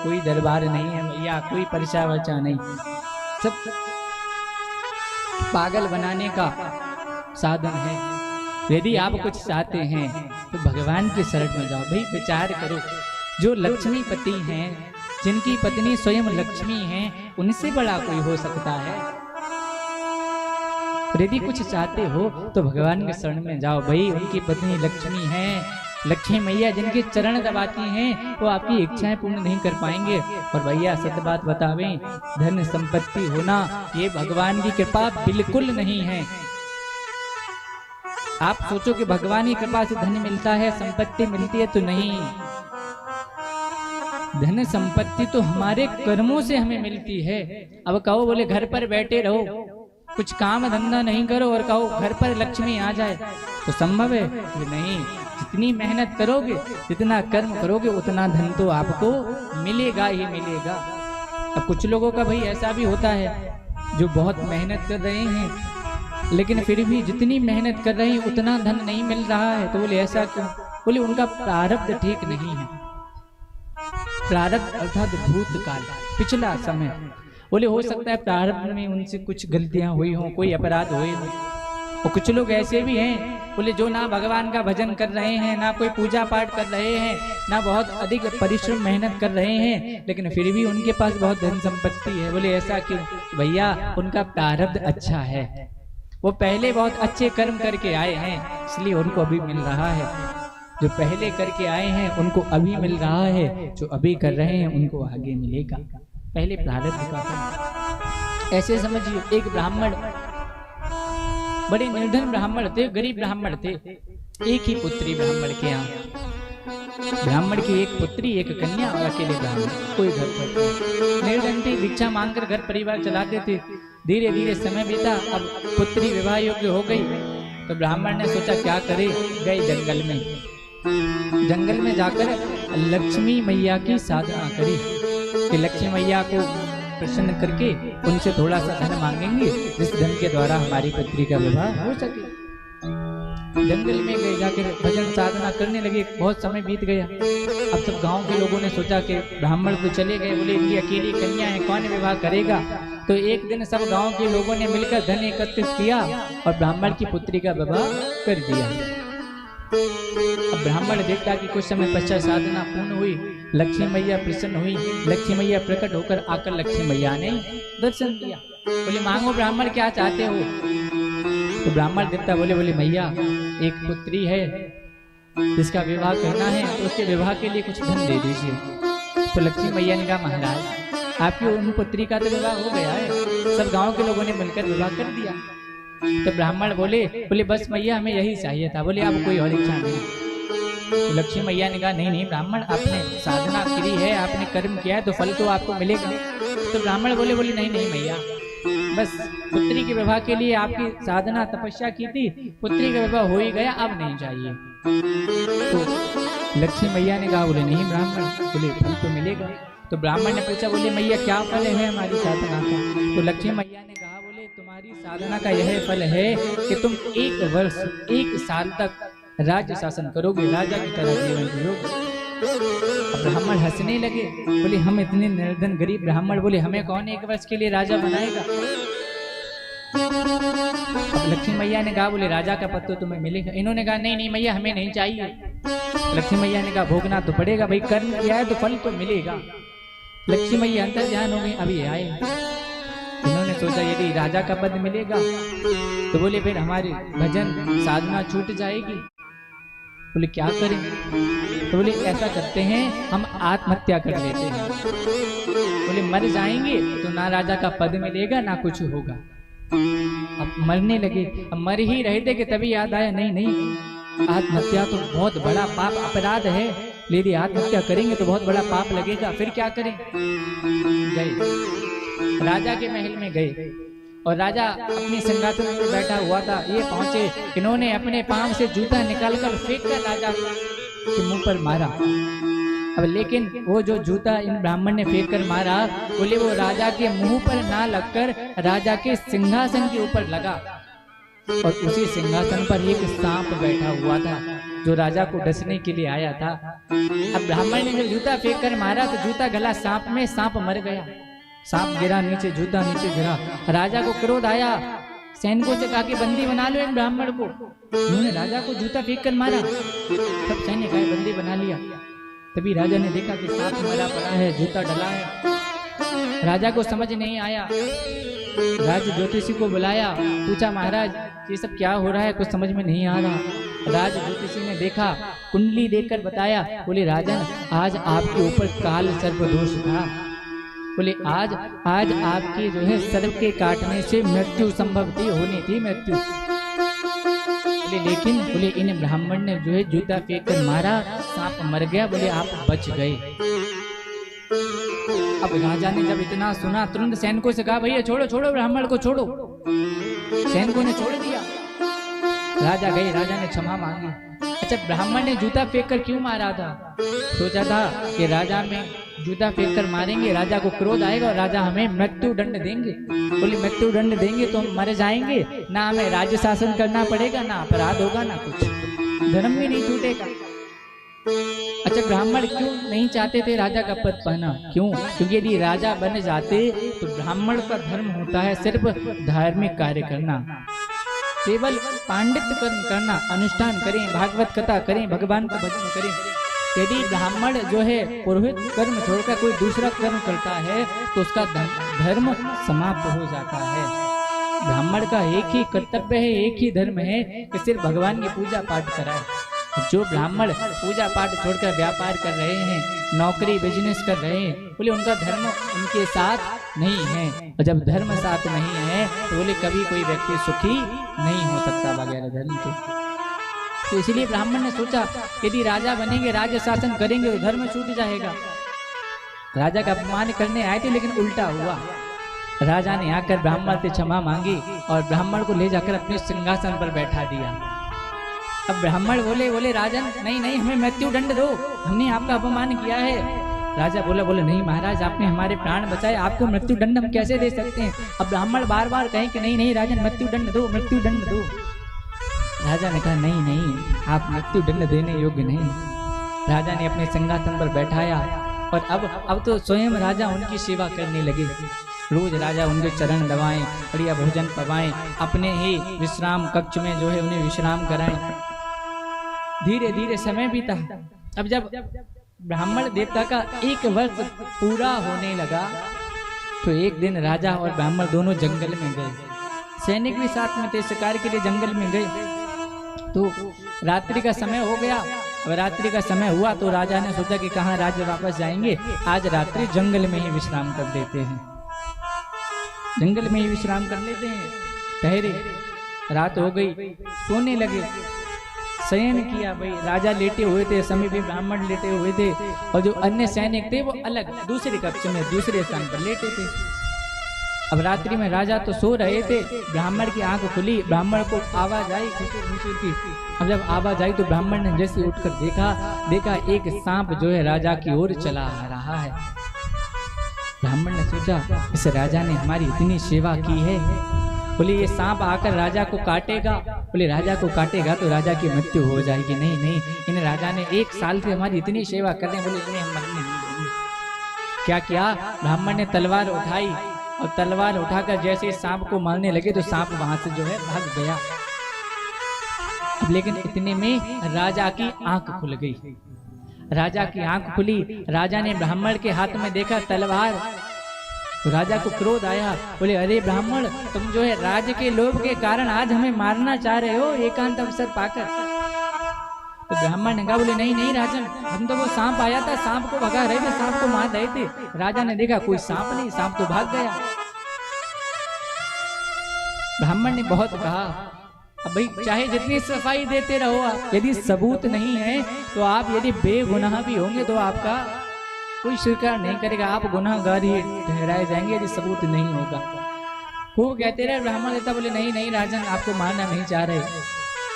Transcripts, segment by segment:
कोई दरबार नहीं है मैया, कोई पर्चा वर्चा नहीं, सब पागल बनाने का साधन है। यदि आप कुछ चाहते हैं तो भगवान की शरण में जाओ। भाई विचार करो, जो लक्ष्मीपति हैं, जिनकी पत्नी स्वयं लक्ष्मी हैं, उनसे बड़ा कोई हो सकता है? यदि कुछ चाहते हो तो भगवान के शरण में जाओ। भाई उनकी पत्नी लक्ष्मी हैं, लक्ष्मी मैया जिनके चरण दबाती हैं, वो आपकी इच्छाएं पूर्ण नहीं कर पाएंगे। और भैया सत्य बात बतावें, धन संपत्ति होना ये भगवान की कृपा बिल्कुल नहीं है। आप सोचो कि भगवान की कृपा से धन मिलता है, संपत्ति मिलती है, तो नहीं। धन संपत्ति तो हमारे कर्मों से हमें मिलती है। अब कहो बोले घर पर बैठे रहो, कुछ काम धंधा नहीं करो और कहो घर पर लक्ष्मी आ जाए, तो संभव है कि नहीं। जितनी मेहनत करोगे, जितना कर्म करोगे, उतना धन तो आपको मिलेगा ही मिलेगा। अब कुछ लोगों का भाई ऐसा भी होता है जो बहुत मेहनत कर रहे हैं, लेकिन फिर भी जितनी मेहनत कर रहे हैं उतना धन नहीं मिल रहा है। तो बोले ऐसा क्यों? बोले उनका प्रारब्ध ठीक नहीं है। प्रारब्ध अर्थात भूतकाल, पिछला समय। बोले हो सकता है प्रारब्ध में उनसे कुछ गलतियां हुई हों, कोई अपराध हुए हों। और कुछ लोग ऐसे भी हैं, बोले जो ना भगवान का भजन कर रहे हैं, ना कोई पूजा पाठ कर रहे हैं, ना बहुत अधिक परिश्रम मेहनत कर रहे हैं, लेकिन फिर भी उनके पास बहुत धन संपत्ति है। बोले ऐसा क्यों? भैया उनका प्रारब्ध अच्छा है, वो पहले बहुत अच्छे कर्म करके आए हैं, इसलिए उनको अभी मिल रहा है। जो पहले करके आए हैं उनको अभी मिल रहा है, जो अभी कर रहे हैं उनको आगे मिलेगा। पहले प्रारब्ध का फल। ऐसे समझिए, एक ब्राह्मण, बड़े निर्धन ब्राह्मण थे, गरीब ब्राह्मण थे। एक ही पुत्री ब्राह्मण के यहाँ, ब्राह्मण की एक पुत्री, एक कन्या और अकेले ब्राह्मण, कोई घर पर निर्धन थे, भिक्षा मांगकर घर परिवार चलाते थे। धीरे धीरे समय बीता, अब पुत्री विवाह योग्य हो गई, तो ब्राह्मण ने सोचा क्या करे, गए जंगल में। जंगल में जाकर लक्ष्मी मैया की साधना करी कि लक्ष्मी मैया को प्रसन्न करके उनसे थोड़ा सा धन मांगेंगे, जिस धन के द्वारा हमारी पुत्री का विवाह हो सके। जंगल में गए, जाकर भजन साधना करने लगे। बहुत समय बीत गया। अब सब गांव के लोगों ने सोचा कि ब्राह्मण तो चले गए, बोले इनकी अकेली कन्या है, कौन विवाह करेगा। तो एक दिन सब गांव के लोगों ने मिलकर धन एकत्रित किया और ब्राह्मण की पुत्री का विवाह कर दिया। अब ब्राह्मण देखता कि कुछ समय पश्चात साधना पूर्ण हुई, लक्ष्मी मैया प्रसन्न हुई। लक्ष्मी मैया प्रकट होकर आकर लक्ष्मी मैया ने दर्शन दिया। बोले मांगो ब्राह्मण, क्या चाहते हो? तो ब्राह्मण देवता बोले मैया एक पुत्री है जिसका विवाह करना है, तो उसके विवाह के लिए कुछ धन दे दीजिए। तो लक्ष्मी मैया ने कहा महाराज आपकी उन पुत्री का तो विवाह हो गया है, सब गांव के लोगों ने मिलकर विवाह कर दिया। तो ब्राह्मण बोले बस मैया हमें यही चाहिए था। बोले अब कोई और इच्छा नहीं। तो लक्ष्मी मैया ने कहा नहीं ब्राह्मण, आपने साधना करी है, आपने कर्म किया है, तो फल तो आपको मिलेगा। तो ब्राह्मण बोले नहीं मैया, बस पुत्री के विवाह के लिए आपकी साधना तपस्या की थी, पुत्री का विवाह हो ही गया, अब नहीं चाहिए। तो लक्ष्मी मैया ने कहा बोले नहीं ब्राह्मण, बोले फल तो मिलेगा। तो ब्राह्मण ने पूछा बोले मैया क्या फल है हमारी साधना का? तो लक्ष्मी मैया ने कहा बोले तुम्हारी साधना का यह फल है कि तुम 1 वर्ष 1 साल तक राज्य शासन करोगे, राजा की तरह जीवन जियोगे। ब्राह्मण हंसने लगे, बोले हम इतने निर्धन गरीब ब्राह्मण, बोले हमें कौन 1 वर्ष के लिए राजा बनाएगा। अब लक्ष्मी मैया ने कहा बोले राजा का पद तो तुम्हें मिलेगा। इन्होंने कहा नहीं मैया हमें नहीं चाहिए। लक्ष्मी मैया ने कहा भोगना तो पड़ेगा, भाई कर्म किया है तो फल तो मिलेगा। लक्ष्मी मैया अंतर ध्यान हो गई, अभी आए। इन्होंने सोचा यदि राजा का पद मिलेगा तो बोले फिर हमारी भजन साधना छूट जाएगी। बोले क्या करें? तो बोले ऐसा करते हैं हम आत्महत्या कर लेते हैं। बोले मर जाएंगे तो ना राजा का पद मिलेगा ना कुछ होगा। अब मरने लगे, अब मर ही रहे थे कि तभी याद आया नहीं आत्महत्या तो बहुत बड़ा पाप अपराध है, यदि आत्महत्या करेंगे तो बहुत बड़ा पाप लगेगा, फिर क्या करें? गए राजा के महल में गए और राजा अपनी सिंहासन में बैठा हुआ था। ये पहुंचे, इन्होंने अपने पांव से जूता निकालकर फेंक कर राजा के मुंह पर मारा। अब लेकिन वो जो जूता इन ब्राह्मण ने फेंक कर मारा, बोले वो राजा के मुंह पर ना लगकर राजा के सिंहासन के ऊपर लगा। और उसी सिंहासन पर एक सांप बैठा हुआ था जो राजा को डसने के लिए आया था। अब ब्राह्मण ने जब जूता फेंक कर मारा तो जूता गला सांप में, सांप मर गया। सांप गिरा नीचे, जूता नीचे गिरा। राजा को क्रोध आया, सैनिकों से कहा कि बंदी बना लो इन ब्राह्मण को। उन्होंने राजा को जूता फेंक कर मारा, सब सैनिक आए, बंदी बना लिया। तभी राजा ने देखा कि सांप मरा पड़ा है, जूता डला है। राजा को समझ नहीं आया, राज ज्योतिषी को बुलाया, पूछा महाराज ये सब क्या हो रहा है, कुछ समझ में नहीं आ रहा। राज ज्योतिषी ने देखा, कुंडली देखकर बताया, बोले राजन आज आपके ऊपर काल सर्प दोष था। बोले आज आपकी जो है सर्प के काटने से मृत्यु संभव थी, होनी थी मृत्यु। बोले लेकिन बोले इन ब्राह्मण ने जो है जूता फेंक कर मारा, सांप मर गया, बोले आप बच गए। अब राजा ने जब इतना सुना तुरंत सैनिकों से कहा भैया छोड़ो छोड़ो ब्राह्मण को छोड़ो। सैनिकों ने छोड़ दिया। राजा गए, राजा ने क्षमा मांगी। अच्छा ब्राह्मण ने जूता फेंक कर क्यों मारा था? सोचा था कि राजा में जूता फेंक कर मारेंगे, राजा को क्रोध आएगा और राजा हमें मृत्यु दंड देंगे। बोले मृत्यु दंड देंगे तो हम मर जाएंगे, ना हमें राज्य शासन करना पड़ेगा, ना अपराध होगा, ना कुछ, धर्म भी नहीं छूटेगा। अच्छा ब्राह्मण क्यों नहीं चाहते थे राजा का पद पाना? क्यों? क्योंकि यदि राजा बन जाते तो ब्राह्मण का धर्म होता है सिर्फ धार्मिक कार्य करना, केवल पांडित्य कर्म करना, अनुष्ठान करें, भागवत कथा करें, भगवान का भजन करें। यदि ब्राह्मण जो है पुरोहित कर्म छोड़कर कोई दूसरा कर्म करता है तो उसका धर्म समाप्त हो जाता है। ब्राह्मण का एक ही कर्तव्य है, एक ही धर्म है कि सिर्फ भगवान की पूजा पाठ कराए। जो ब्राह्मण पूजा पाठ छोड़कर व्यापार कर रहे हैं, नौकरी बिजनेस कर रहे हैं, बोले उनका धर्म उनके साथ नहीं है। और जब धर्म साथ नहीं है तो बोले कभी कोई व्यक्ति सुखी नहीं हो सकता वगैरह धर्म के। तो इसलिए ब्राह्मण ने सोचा यदि राजा बनेंगे, राज्य शासन करेंगे तो धर्म छूट जाएगा। राजा का अपमान करने आए थे लेकिन उल्टा हुआ। राजा ने आकर ब्राह्मण से क्षमा मांगी और ब्राह्मण को ले जाकर अपने सिंहासन पर बैठा दिया। अब ब्राह्मण बोले राजन नहीं नहीं हमें मृत्यु दंड दो, हमने आपका अपमान किया है। राजा बोले नहीं महाराज आपने हमारे प्राण बचाए, आपको मृत्यु दंड हम कैसे दे सकते हैं? अब ब्राह्मण बार बार कहें कि नहीं नहीं राजन मृत्यु दंड दो, मृत्यु दंड दो। राजा ने कहा नहीं नहीं आप मृत्यु दंड देने योग्य नहीं। राजा ने अपने सिंहासन पर बैठाया और अब तो स्वयं राजा उनकी सेवा करने लगे। रोज राजा उनके चरण दबाएं, बढ़िया भोजन पवाएं, अपने ही विश्राम कक्ष में जो है उन्हें विश्राम कराएं। धीरे धीरे समय बीता। अब जब ब्राह्मण देवता का 1 वर्ष पूरा होने लगा तो एक दिन राजा और ब्राह्मण दोनों जंगल में गए। सैनिक भी साथ में थे, शिकार के लिए जंगल में गए। तो रात्रि का समय हो गया। अब रात्रि का समय हुआ तो राजा ने सोचा कि कहाँ राज्य वापस जाएंगे, आज रात्रि जंगल में ही विश्राम कर लेते हैं, जंगल में ही विश्राम कर लेते हैं। ठहरे, रात हो गई, सोने लगे, शयन किया। भाई राजा लेटे हुए थे, समीप भी ब्राह्मण लेटे हुए थे और जो अन्य सैनिक थे वो अलग दूसरे कक्ष में दूसरे स्थान पर लेटे थे। अब रात्रि में राजा तो सो रहे थे, ब्राह्मण की आंख खुली, ब्राह्मण को आवाज आई खुशी की। अब जब आवाज आई तो ब्राह्मण ने जैसे उठकर देखा एक सांप जो है राजा की ओर चला आ रहा है। ब्राह्मण ने सोचा इस राजा ने हमारी इतनी सेवा की है, बोले ये सांप आकर राजा को काटेगा, बोले राजा को काटेगा तो राजा की मृत्यु हो जाएगी। नहीं नहीं इन राजा ने 1 साल से हमारी इतनी सेवा कर रहे हैं, बोले इन्हें हम मरने नहीं देंगे। क्या किया, ब्राह्मण ने तलवार उठाई और तलवार उठाकर जैसे सांप को मारने लगे तो सांप वहां से जो है भाग गया। अब लेकिन इतने में राजा की आंख खुल गई। राजा की आंख खुली, राजा ने ब्राह्मण के हाथ में देखा तलवार, तो राजा को क्रोध आया। बोले अरे ब्राह्मण तुम जो है राज्य के लोभ के कारण आज हमें मारना चाह रहे हो एकांत अवसर पाकर। तो ब्राह्मण ने कहा बोले नहीं नहीं राजन हम तो वो सांप आया था, सांप को भगा रहे थे, सांप को मार रहे थे। राजा ने देखा कोई सांप नहीं, सांप तो भाग गया। ब्राह्मण ने बहुत कहा अब भाई चाहे जितनी सफाई देते रहो आप, यदि सबूत नहीं है तो आप यदि बेगुनाह भी होंगे तो आपका कोई स्वीकार नहीं करेगा, आप गुनाहगार ही ठहराए जाएंगे यदि सबूत नहीं होगा। खूब कहते रहे, ब्राह्मण देवता बोले नहीं नहीं राजन आपको मारना नहीं चाह रहे।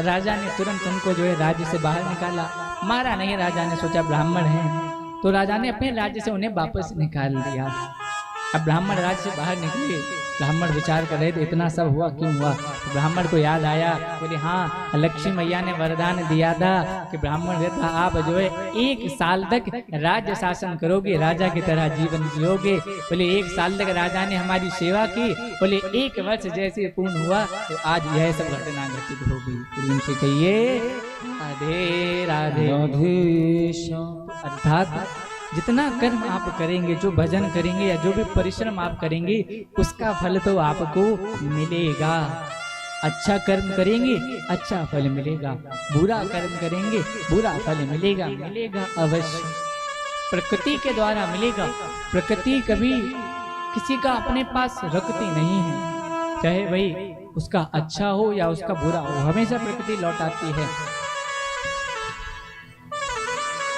राजा ने तुरंत उनको जो है राज्य से बाहर निकाला, मारा नहीं। राजा ने सोचा ब्राह्मण हैं तो राजा ने अपने राज्य से उन्हें वापस निकाल दिया। अब ब्राह्मण राज्य से बाहर निकले, ब्राह्मण विचार कर रहे थे इतना सब हुआ क्यों हुआ। तो ब्राह्मण को याद आया, बोले हाँ लक्ष्मी मैया ने वरदान दिया था कि ब्राह्मण रहता आप जो है 1 साल तक राज्य शासन करोगे, राजा की तरह जीवन जियोगे। बोले 1 साल तक राजा ने हमारी सेवा की, बोले 1 वर्ष जैसे पूर्ण हुआ तो आज यह सब घटना घटित हो गई। प्रेम से कहिए राधे राधे। अर्थात जितना कर्म आप करेंगे, जो भजन करेंगे या जो भी परिश्रम आप करेंगे, उसका फल तो आपको मिलेगा। अच्छा कर्म करेंगे अच्छा फल मिलेगा, बुरा कर्म करेंगे बुरा फल मिलेगा, मिलेगा अवश्य। प्रकृति के द्वारा मिलेगा। प्रकृति कभी किसी का अपने पास रखती नहीं है, चाहे भाई उसका अच्छा हो या उसका बुरा हो, हमेशा प्रकृति लौटाती है।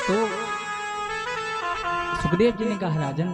तो सुखदेव जी ने कहा राजन